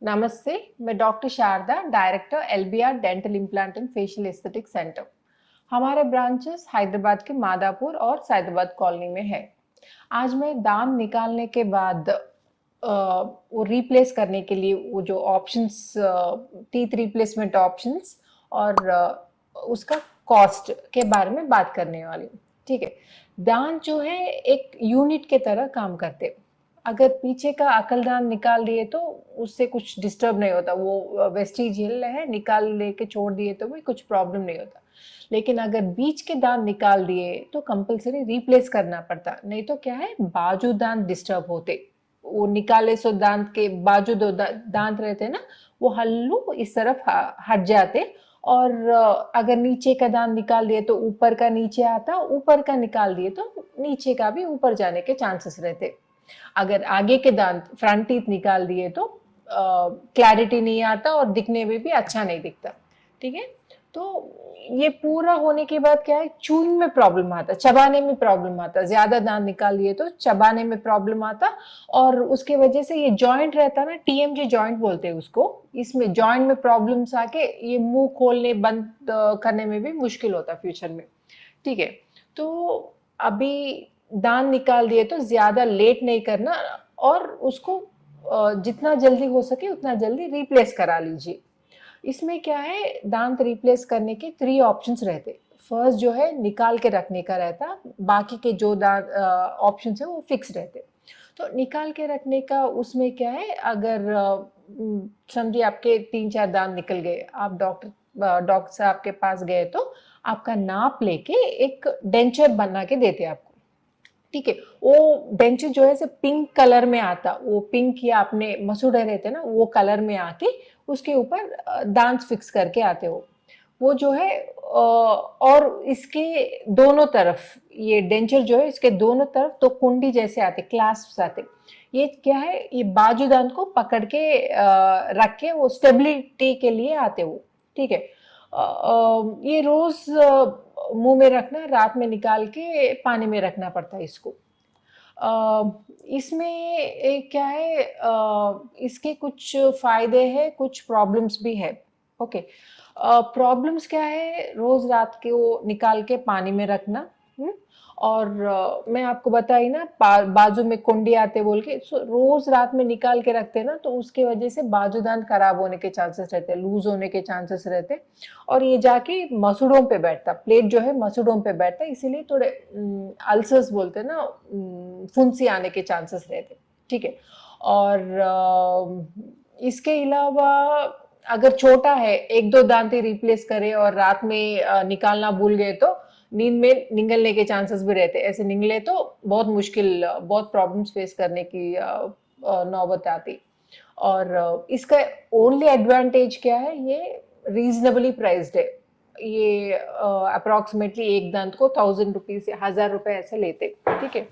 नमस्ते। मैं doctor Sharada, director LBR dental implant and facial aesthetic centre. हमारे ब्रांचेस हैदराबाद के मादापुर और सैदाबाद कॉलोनी में है। आज मैं दांत निकालने के बाद वो रिप्लेस करने के लिए वो जो ऑप्शंस, टीथ रिप्लेसमेंट ऑप्शंस और उसका कॉस्ट के बारे में बात करने वाली हूँ। ठीक है। दांत जो है एक यूनिट के तरह काम करते हैं। अगर पीछे का अकलदान निकाल दिए तो उससे कुछ डिस्टर्ब नहीं होता, वो वेस्टिजियल है, निकाल लेके छोड़ दिए तो भी कुछ प्रॉब्लम नहीं होता। लेकिन अगर बीच के दांत निकाल दिए तो कंपलसरी रिप्लेस करना पड़ता, नहीं तो क्या है, बाजू दांत डिस्टर्ब होते। वो निकाले सो दांत के बाजू दो दांत रहते ना, वो हल्लू इस तरफ हट जाते। और अगर नीचे का दांत निकाल दिए तो ऊपर का नीचे आता, ऊपर का निकाल दिए तो नीचे का भी ऊपर जाने के चांसेस रहते। अगर आगे के दांत फ्रंट टीथ निकाल दिए तो क्लैरिटी नहीं आता और दिखने में भी अच्छा नहीं दिखता। ठीक है। तो ये पूरा होने के बाद क्या है, चूइंग में प्रॉब्लम आता, चबाने में प्रॉब्लम आता, ज्यादा दांत निकाल लिए तो चबाने में प्रॉब्लम आता। और उसके वजह से ये जॉइंट रहता ना, टीएमजे जॉइंट बोलते हैं उसको, इसमें जॉइंट में प्रॉब्लम्स आके ये मुंह खोलने बंद करने में भी मुश्किल होता फ्यूचर में। ठीक है। तो अभी दांत निकाल दिए तो ज्यादा लेट नहीं करना और उसको जितना जल्दी हो सके उतना जल्दी रिप्लेस करा लीजिए। इसमें क्या है, दांत रिप्लेस करने के 3 ऑप्शंस रहते। फर्स्ट जो है निकाल के रखने का रहता, बाकी के जो दांत ऑप्शंस है वो फिक्स रहते। तो निकाल के रखने का उसमें क्या है, अगर समझिए आपके 3-4 दांत निकल गए, आप डॉक्टर साहब के पास गए तो आपका नाप लेके एक डेंचर बना के देते आपको। ठीक है। वो डेंचर जो है पिंक कलर में आता, वो पिंक या अपने मसूड़े रहते ना वो कलर में आके उसके ऊपर दांत फिक्स करके आते हो। वो जो है और इसके दोनों तरफ, ये डेंचर जो है इसके दोनों तरफ तो कुंडी जैसे आते, क्लास्प्स आते। ये क्या है, ये बाजू दांत को पकड़ के रख के वो स्टेबिलिटी के लिए आते वो। ठीक है। ये रोज मुंह में रखना, रात में निकाल के पानी में रखना पड़ता है इसको। इसमें क्या है, इसके कुछ फायदे हैं, कुछ प्रॉब्लम्स भी है। ओके। प्रॉब्लम्स क्या है, रोज रात के वो निकाल के पानी में रखना। और मैं आपको बताई ना, बाजू में कुंडी आते बोल के, रोज रात में निकाल के रखते ना तो उसके वजह से बाजूदान खराब होने के चांसेस रहते, लूज होने के चांसेस रहते। और ये जाके मसूड़ों पे बैठता, प्लेट जो है मसूड़ों पे बैठता, इसीलिए थोड़े अल्सर्स बोलते ना, फुंसी आने के चांसेस रहते। ठीक है। और इसके अलावा अगर छोटा है, 1-2 दांत ही रिप्लेस करे और रात में निकालना भूल गए तो नींद में निगलने के चांसेस भी रहते। ऐसे निगले तो बहुत मुश्किल, बहुत प्रॉब्लम्स फेस करने की नौबत आती। और इसका ओनली एडवांटेज क्या है, ये रीजनेबली प्राइस्ड है। ये अप्रोक्सीमेटली एक दांत को 1000 रुपीज या 1000 रुपए ऐसे लेते। ठीक है।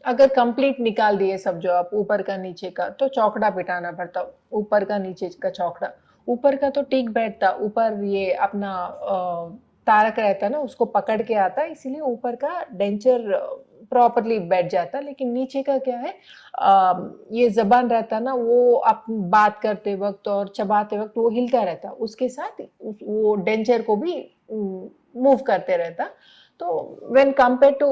अगर कंप्लीट निकाल दिए सब, जो आप ऊपर का नीचे का, तो चौकड़ा पिटाना पड़ता, ऊपर का नीचे का चौकड़ा। ऊपर का तो ठीक बैठता, ऊपर ये अपना तारक रहता ना, उसको पकड़ के आता, इसीलिए ऊपर का डेंचर प्रॉपरली बैठ जाता। लेकिन नीचे का क्या है, ये जबान रहता ना, वो आप बात करते वक्त और चबाते वक्त वो हिलता रहता, उसके साथ वो डेंचर को भी मूव करते रहता। तो when compare to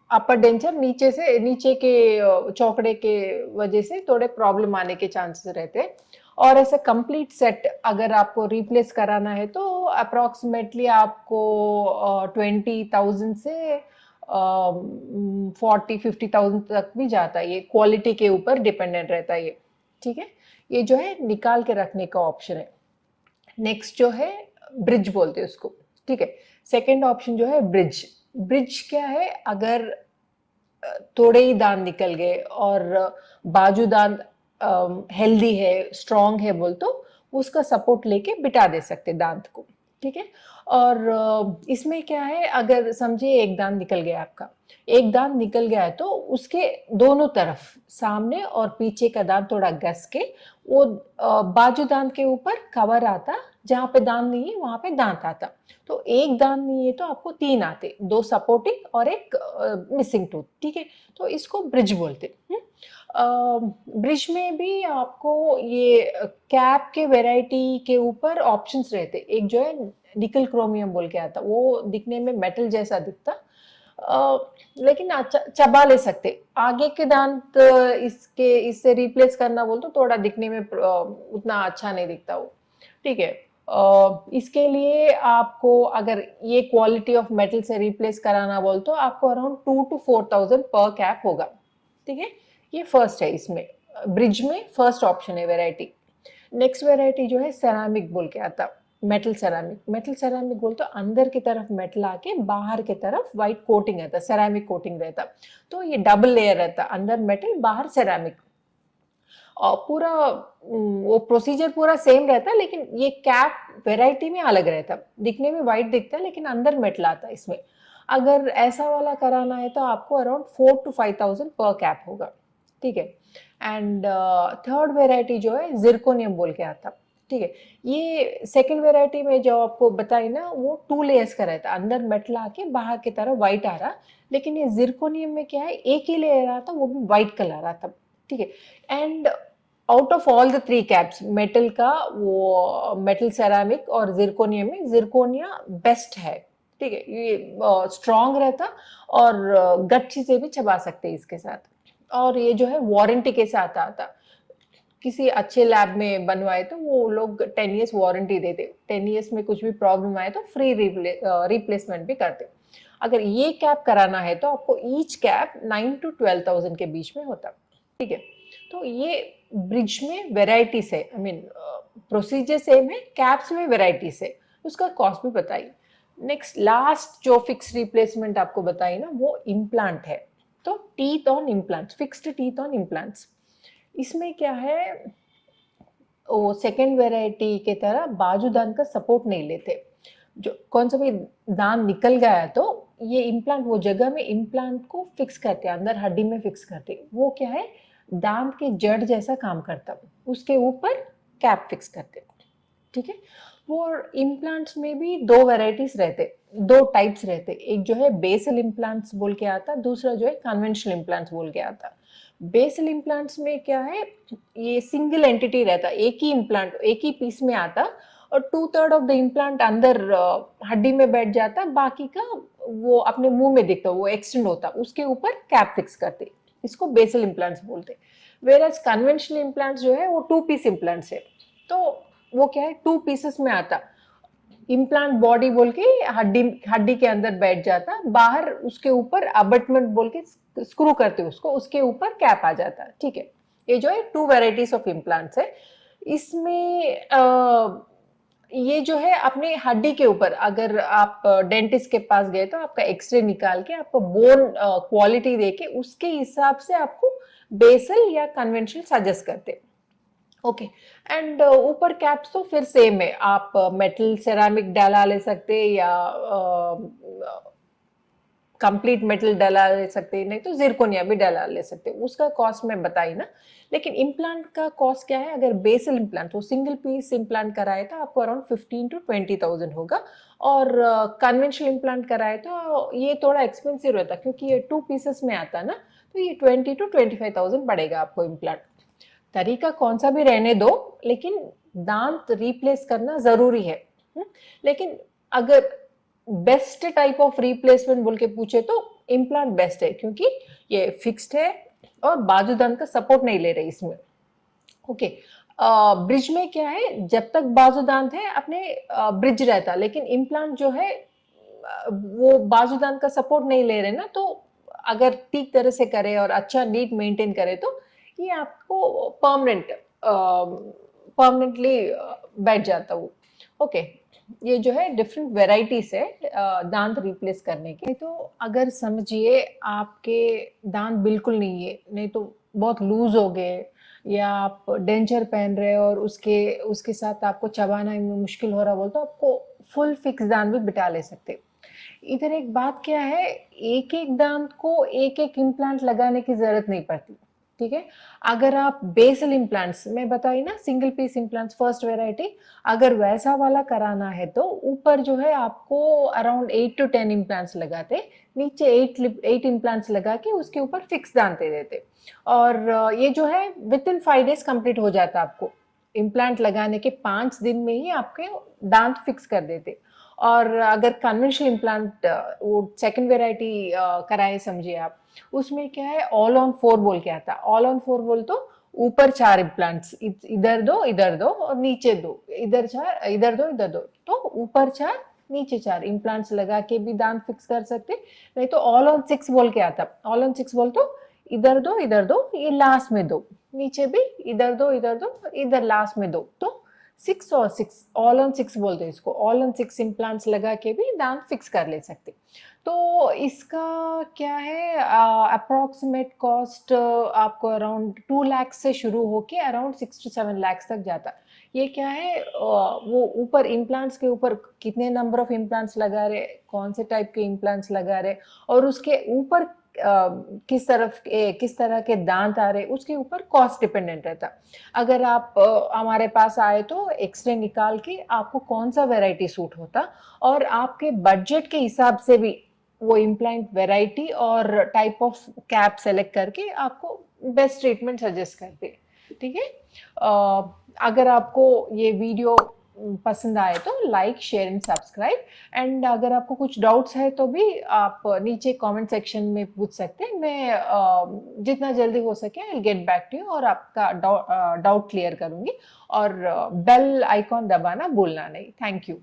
upper denture, नीचे से नीचे के चौकड़े के वजह से थोड़े प्रॉब्लम आने के चांसेस रहते हैं। और ऐसे कंप्लीट सेट अगर आपको रिप्लेस कराना है तो अप्रोक्सीमेटली आपको 20,000 से 40-50,000 तक भी जाता है। ये क्वालिटी के ऊपर डिपेंडेंट रहता है ये। ठीक है। ये जो है निकाल के रखने का ऑप्शन है। नेक्स्ट जो है ब्रिज बोलते हैं उसको। ठीक है। सेकेंड ऑप्शन जो है ब्रिज। ब्रिज क्या है, अगर थोड़े ही दांत निकल गए और बाजू दांत हेल्दी है, स्ट्रांग है बोल तो उसका सपोर्ट लेके बिठा दे सकते दांत को। ठीक है। और इसमें क्या है, अगर समझिए एक दांत निकल गया आपका, एक दांत निकल गया है तो उसके दोनों तरफ, सामने और पीछे का दांत थोड़ा घस के वो बाजू दांत के ऊपर कवर आता, जहां पे दांत नहीं है वहां पे दांत आता। तो एक दांत नहीं है तो आपको 3 आते, 2 सपोर्टिंग और एक मिसिंग टूथ। ठीक है। तो इसको ब्रिज बोलते हैं। ब्रिज में भी आपको ये कैप के वैरायटी के ऊपर ऑप्शंस रहते। एक जो है निकल क्रोमियम बोल के आता, वो दिखने में मेटल जैसा दिखता, लेकिन अच्छा चबा ले सकते। आगे के दांत इसके इससे रिप्लेस करना बोल तो थोड़ा दिखने में उतना अच्छा नहीं दिखता वो। ठीक है। इसके लिए आपको अगर ये क्वालिटी ऑफ मेटल से रिप्लेस कराना बोल तो आपको अराउंड 2 to 4,000 पर कैप होगा। ठीक है, ये फर्स्ट है इसमें, ब्रिज में फर्स्ट ऑप्शन है वैरायटी। नेक्स्ट वैरायटी जो है सेरामिक बोल के आता, मेटल सेरामिक। मेटल सेरामिक बोल तो अंदर की तरफ मेटल आके बाहर की तरफ व्हाइट कोटिंग रहता, सेरामिक कोटिंग रहता। तो ये डबल लेयर रहता, अंदर मेटल बाहर सेरामिक। और पूरा वो प्रोसीजर पूरा सेम रहता, लेकिन ये कैप वैरायटी में अलग रहता। दिखने में व्हाइट दिखता है लेकिन अंदर मेटल आता है इसमें। अगर ऐसा वाला कराना है तो आपको अराउंड 4 to 5,000 पर कैप होगा। ठीक है। एंड थर्ड वेराइटी जो है जिरकोनियम बोल के आता। ठीक है, ये सेकंड वेराइटी में जो आपको बताई ना, वो 2 लेयर्स का रहता, अंदर मेटल आके बाहर की तरफ व्हाइट आ रहा। लेकिन ये जिरकोनियम में क्या है, एक ही लेयर आता, वो भी व्हाइट कलर आता। ठीक है। And out of all the 3 caps, metal का, वो मेटल सेरामिक और जिरकोनियम में जिरकोनिया बेस्ट है। ठीक है, ये स्ट्रांग रहता और गच्ची से भी चबा सकते हैं इसके साथ। और ये जो है वारंटी के साथ आता, किसी अच्छे लैब में बनवाए तो वो लोग 10 years वारंटी देते, 10 years में कुछ भी प्रॉब्लम आए तो फ्री रिप्लेसमेंट भी करते। अगर ये कैप कराना है तो आपको ईच कैप 9 to 12,000 के बीच में होता। ठीक है, तो ये ब्रिज में वेराइटीज है, आई मीन प्रोसीजर सेम है, कैप्स में वेराइटीज है, उसका कॉस्ट भी बताइए। नेक्स्ट लास्ट जो फिक्स रिप्लेसमेंट आपको बताई ना, वो इम्प्लांट है। तो teeth on implants, fixed teeth on implants, इसमें क्या है, वो सेकेंड वेराइटी के तरह बाजू दांत का सपोर्ट नहीं लेते। जो कौन सा भी दांत निकल गया तो ये इम्प्लांट वो जगह में इम्प्लांट को फिक्स करते हैं, अंदर हड्डी में फिक्स करते हैं। वो क्या है, दांत के जड़ जैसा काम करता, उसके ऊपर कैप फिक्स करते। ठीक है। वो इम्प्लांट्स में भी 2 वेराइटीज रहते, 2 टाइप्स रहते। एक जो है बेसल इम्प्लांट्स बोल के आता, दूसरा जो है कन्वेंशनल इम्प्लांट्स बोल के आता। बेसल इम्प्लांट्स में क्या है, ये सिंगल एंटिटी रहता, एक ही इम्प्लांट एक ही पीस में आता, और 2/3 ऑफ द इम्प्लांट अंदर हड्डी में बैठ जाता, बाकी का वो अपने मुंह में दिखता, वो एक्सटेंड होता, उसके ऊपर कैप फिक्स करते। इसको बेसल इम्प्लांट्स बोलते। वेरएज कन्वेंशनल इम्प्लांट्स जो है वो 2 पीस इम्प्लांट्स है। तो वो क्या है, 2 पीसेस में आता, इम्प्लांट बॉडी बोल के हड्डी हड्डी के अंदर बैठ जाता, बाहर उसके ऊपर अबटमेंट बोल के स्क्रू करते उसको, उसके ऊपर कैप आ जाता। ठीक है, ये जो है 2 वेराइटीज ऑफ इम्प्लांट्स है। इसमें ये जो है अपने हड्डी के ऊपर, अगर आप डेंटिस्ट के पास गए तो आपका एक्सरे निकाल के आपको बोन क्वालिटी देके उसके हिसाब से आपको बेसल या कन्वेंशनल सजेस्ट करते। ओके। एंड ऊपर कैप्स तो फिर सेम है, आप मेटल सेरामिक डाला ले सकते या कंप्लीट मेटल डाला ले सकते, नहीं तो जिरकोनिया भी डाला ले सकते। उसका कॉस्ट मैं बताई ना। लेकिन इम्प्लांट का कॉस्ट क्या है, अगर बेसल इम्प्लांट वो सिंगल पीस इम्प्लांट कराए तो आपको अराउंड 15 to 20,000 होगा, और कन्वेंशनल इम्प्लांट कराए तो ये थोड़ा एक्सपेंसिव रहता, क्योंकि ये 2 पीसेस में आता ना, तो ये 20 to 25,000 पड़ेगा आपको इम्प्लांट। तरीका कौन सा भी रहने दो, लेकिन दांत रिप्लेस करना जरूरी है। लेकिन अगर बेस्ट टाइप ऑफ रिप्लेसमेंट बोल के पूछे तो इम्प्लांट बेस्ट है, क्योंकि ये फिक्स्ड है और बाजू दांत का सपोर्ट नहीं ले रहे इसमें। ओके। ब्रिज में क्या है, जब तक बाजू दांत है अपने ब्रिज रहता, लेकिन इम्प्लांट जो है वो बाजू दांत का सपोर्ट नहीं ले रहे ना, तो अगर ठीक तरह से करे और अच्छा नीट मेंटेन करे तो ये आपको परमानेंटली बैठ जाता वो। ओके। ये जो है डिफरेंट वेराइटीज है दांत रिप्लेस करने के। तो अगर समझिए आपके दांत बिल्कुल नहीं है, नहीं तो बहुत लूज हो गए, या आप डेंचर पहन रहे और उसके उसके साथ आपको चबाना में मुश्किल हो रहा, बोल तो आपको फुल फिक्स दांत भी बिठा ले सकते। इधर एक बात क्या है, एक एक दांत को एक एक इम्प्लांट लगाने की जरूरत नहीं पड़ती। ठीक है। अगर आप बेसल इम्प्लांट्स मैं बताई ना, single piece implants first variety, अगर वैसा वाला कराना है तो ऊपर जो है आपको अराउंड 8 to 10 इम्प्लांट्स लगाते, नीचे 8 इम्प्लांट्स लगा के उसके ऊपर फिक्स दांते देते। और ये जो है विद इन 5 डेज कंप्लीट हो जाता आपको। इम्प्लांट लगाने के 5 दिन में ही आपके दांत फिक्स कर देते। और अगर कन्वेंशनल इम्प्लांट वो सेकंड वेराइटी कराए समझिए आप, उसमें क्या है ऑल ऑन फोर बोल के आता। ऑल ऑन फोर बोल तो ऊपर 4 इम्प्लांट्स, इधर दो और नीचे दो, इधर 4 इधर दो, तो ऊपर 4 नीचे 4 इम्प्लांट्स लगा के भी दांत फिक्स कर सकते। नहीं तो ऑल ऑन 6 बोल के आता। ऑल ऑन 6 बोल तो इधर दो ये लास्ट में दो, नीचे भी इधर दो इधर लास्ट में दो, तो 6 और 6 ऑल ऑन 6 बोलते हैं इसको। ऑल ऑन 6 इम्प्लांट्स लगा के भी दांत फिक्स कर ले सकते। तो इसका क्या है अप्रोक्सीमेट कॉस्ट आपको अराउंड 2 लाख से शुरू होके अराउंड 6 to 7 लाख तक जाता। ये क्या है वो ऊपर इम्प्लांट्स के ऊपर कितने नंबर ऑफ इम्प्लांट्स लगा रहे, कौन से टाइप के इम्प्लांट्स लगा रहे, और उसके ऊपर किस तरह के दांत आ रहे, उसके ऊपर कॉस्ट डिपेंडेंट रहता। अगर आप हमारे पास आए तो एक्सरे निकाल के आपको कौन सा वेराइटी सूट होता और आपके बजट के हिसाब से भी वो इम्प्लांट वेराइटी और टाइप ऑफ कैप सेलेक्ट करके आपको बेस्ट ट्रीटमेंट सजेस्ट करते। ठीक है। अगर आपको ये वीडियो पसंद आए तो like share and subscribe. And अगर आपको कुछ डाउट्स है तो भी आप नीचे कमेंट सेक्शन में पूछ सकते हैं। मैं जितना जल्दी हो सके I will get back to you और आपका डाउट क्लियर करूंगी। और बेल आइकॉन दबाना भूलना नहीं। Thank you.